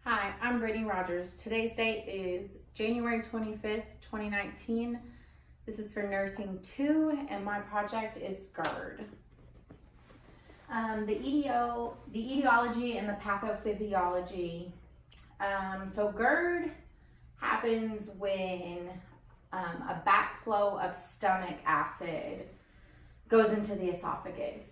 Hi, I'm Brittany Rodgers. Today's date is January 25th, 2019. This is for Nursing 2, and my project is GERD. The etiology and the pathophysiology. So GERD happens when a backflow of stomach acid goes into the esophagus.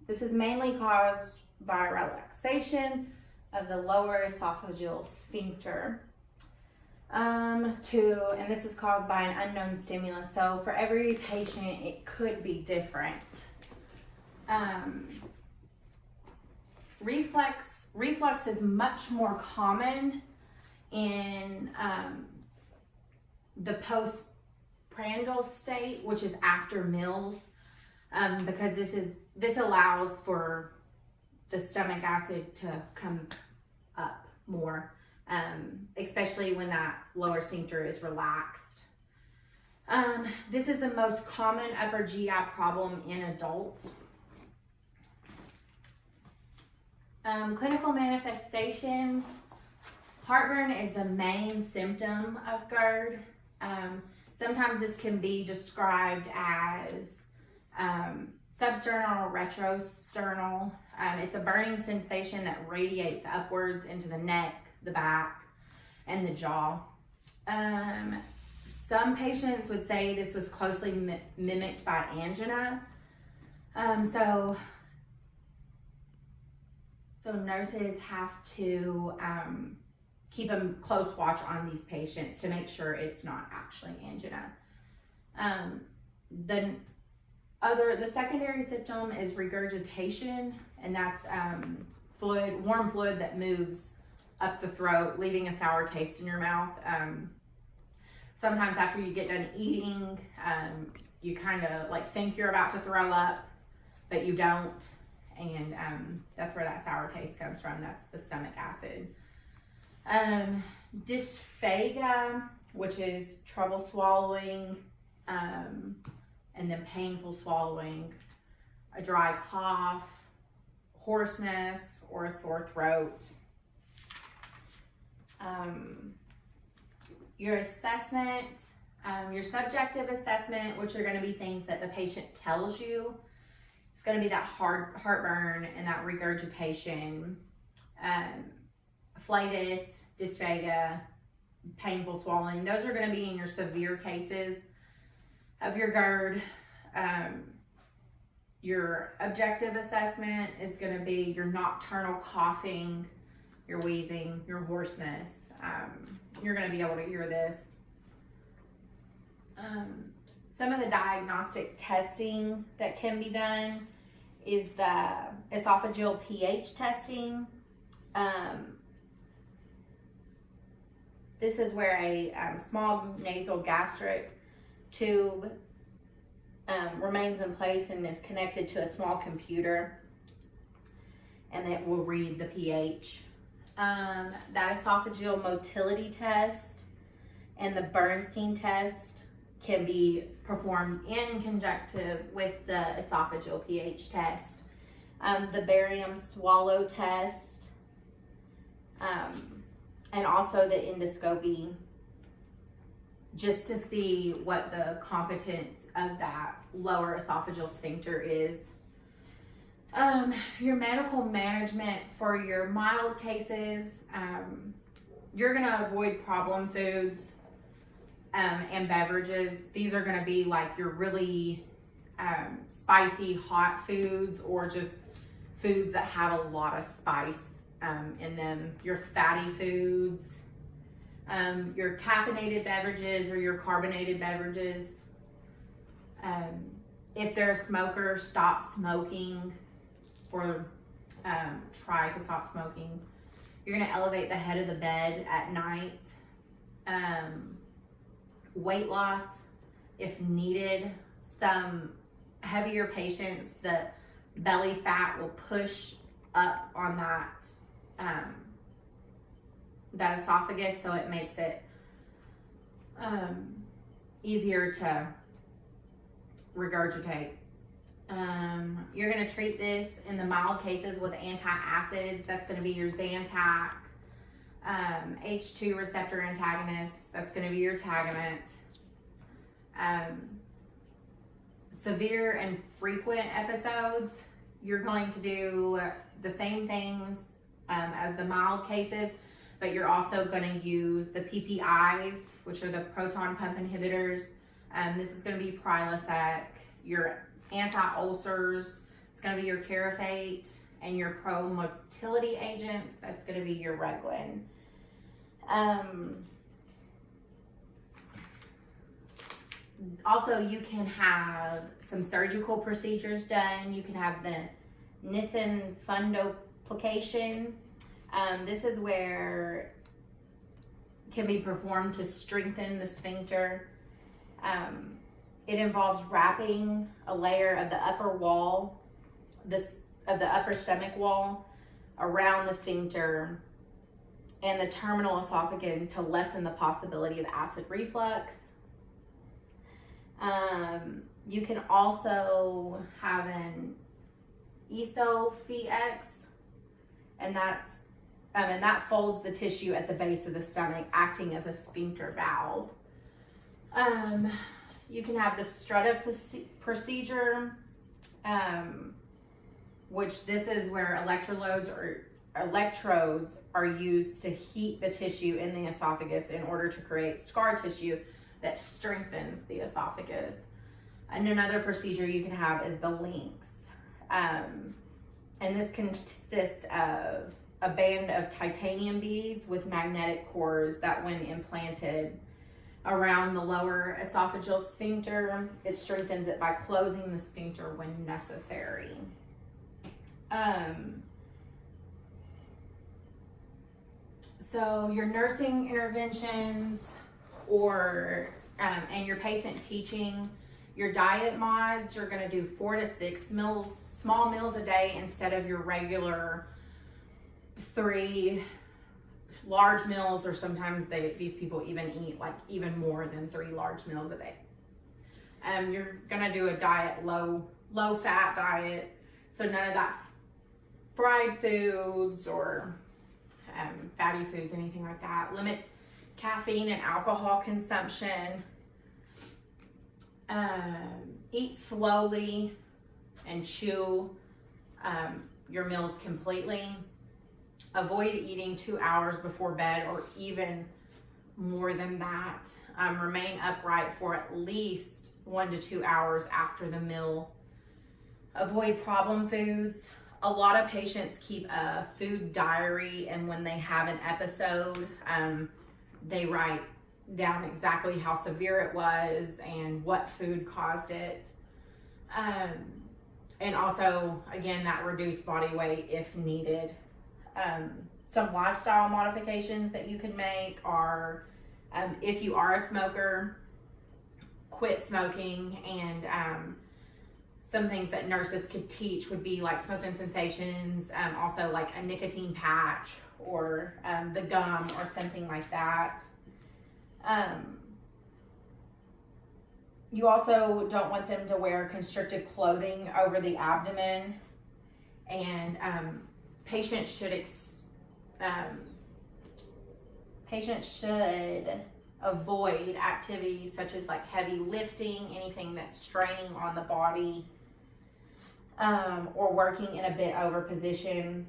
This is mainly caused by relaxation of the lower esophageal sphincter. And this is caused by an unknown stimulus. So for every patient, it could be different. Reflux is much more common in the postprandial state, which is after meals, because this allows for the stomach acid to come up more, especially when that lower sphincter is relaxed. This is the most common upper GI problem in adults. Clinical manifestations. Heartburn is the main symptom of GERD. Sometimes this can be described as substernal or retrosternal. It's a burning sensation that radiates upwards into the neck, the back, and the jaw. Some patients would say this was closely mimicked by angina. So nurses have to keep a close watch on these patients to make sure it's not actually angina. The secondary symptom is regurgitation, and that's warm fluid that moves up the throat, leaving a sour taste in your mouth. Sometimes after you get done eating, you kind of like think you're about to throw up, but you don't, and that's where that sour taste comes from. That's the stomach acid. Dysphagia, which is trouble swallowing, and then painful swallowing, a dry cough, hoarseness, or a sore throat. Your assessment, your subjective assessment, which are going to be things that the patient tells you. It's going to be that heartburn and that regurgitation, phletis, dysphagia, painful swallowing. Those are going to be in your severe cases of your GERD. Your objective assessment is going to be your nocturnal coughing, your wheezing, your hoarseness. You're going to be able to hear this. Some of the diagnostic testing that can be done is the esophageal pH testing. This is where a small nasal gastric tube remains in place and is connected to a small computer, and it will read the pH. That esophageal motility test and the Bernstein test can be performed in conjunctive with the esophageal pH test. The barium swallow test, and also the endoscopy, just to see what the competence of that lower esophageal sphincter is. Your medical management for your mild cases, you're gonna avoid problem foods and beverages. These are gonna be like your really spicy hot foods, or just foods that have a lot of spice in them. Your fatty foods, your caffeinated beverages or your carbonated beverages. If they're a smoker, stop smoking, or try to stop smoking. You're going to elevate the head of the bed at night. Weight loss, if needed. Some heavier patients, the belly fat will push up on that esophagus, so it makes it easier to regurgitate. You're going to treat this in the mild cases with antacids. That's going to be your Zantac. H2 receptor antagonist. That's going to be your Tagamet. Severe and frequent episodes, you're going to do the same things as the mild cases, but you're also going to use the PPIs, which are the proton pump inhibitors. This is going to be Prilosec. Your anti-ulcers, it's going to be your Carafate, and your pro-motility agents, that's going to be your Reglan. Also, you can have some surgical procedures done. You can have the Nissen fundoplication. This is where it can be performed to strengthen the sphincter. It involves wrapping a layer of the upper wall, of the upper stomach wall around the sphincter and the terminal esophagus to lessen the possibility of acid reflux. You can also have an esophagex, and that folds the tissue at the base of the stomach, acting as a sphincter valve. You can have the Strutta procedure, which this is where electrodes are used to heat the tissue in the esophagus in order to create scar tissue that strengthens the esophagus. And another procedure you can have is the Lynx. And this consists of a band of titanium beads with magnetic cores that, when implanted around the lower esophageal sphincter, it strengthens it by closing the sphincter when necessary. So your nursing interventions and your patient teaching, your diet mods, you're going to do 4 to 6 small meals a day instead of your regular 3 large meals, or sometimes these people even eat like even more than 3 large meals a day. You're going to do a diet, low fat diet, so none of that fried foods or fatty foods, anything like that. Limit caffeine and alcohol consumption. Eat slowly and chew your meals completely. Avoid eating 2 hours before bed or even more than that. Remain upright for at least 1 to 2 hours after the meal. Avoid problem foods. A lot of patients keep a food diary, and when they have an episode, they write down exactly how severe it was and what food caused it. And also, again, that reduced body weight if needed. Some lifestyle modifications that you can make are, if you are a smoker, quit smoking. And some things that nurses could teach would be like smoking cessations, also like a nicotine patch or the gum or something like that. You also don't want them to wear constrictive clothing over the abdomen, and patients should avoid activities such as like heavy lifting, anything that's straining on the body, or working in a bent over position.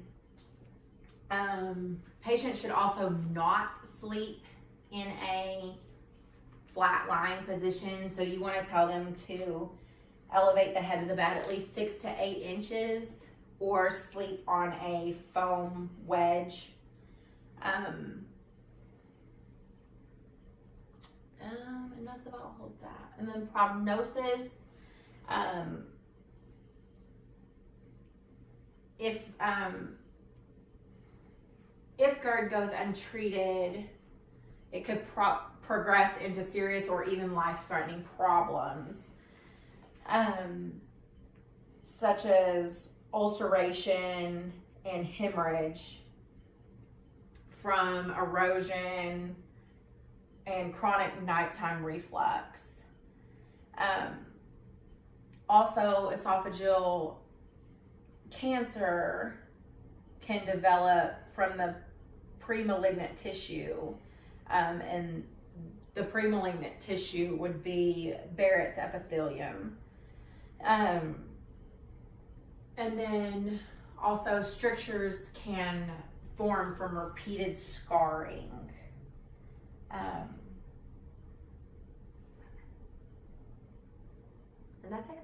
Patients should also not sleep in a flat lying position. So you want to tell them to elevate the head of the bed at least 6 to 8 inches or sleep on a foam wedge. And that's about all of that. And then prognosis. If GERD goes untreated, it could progress into serious or even life-threatening problems, such as ulceration and hemorrhage from erosion and chronic nighttime reflux. Also, esophageal cancer can develop from the premalignant tissue, and the premalignant tissue would be Barrett's epithelium. And then also strictures can form from repeated scarring. And that's it.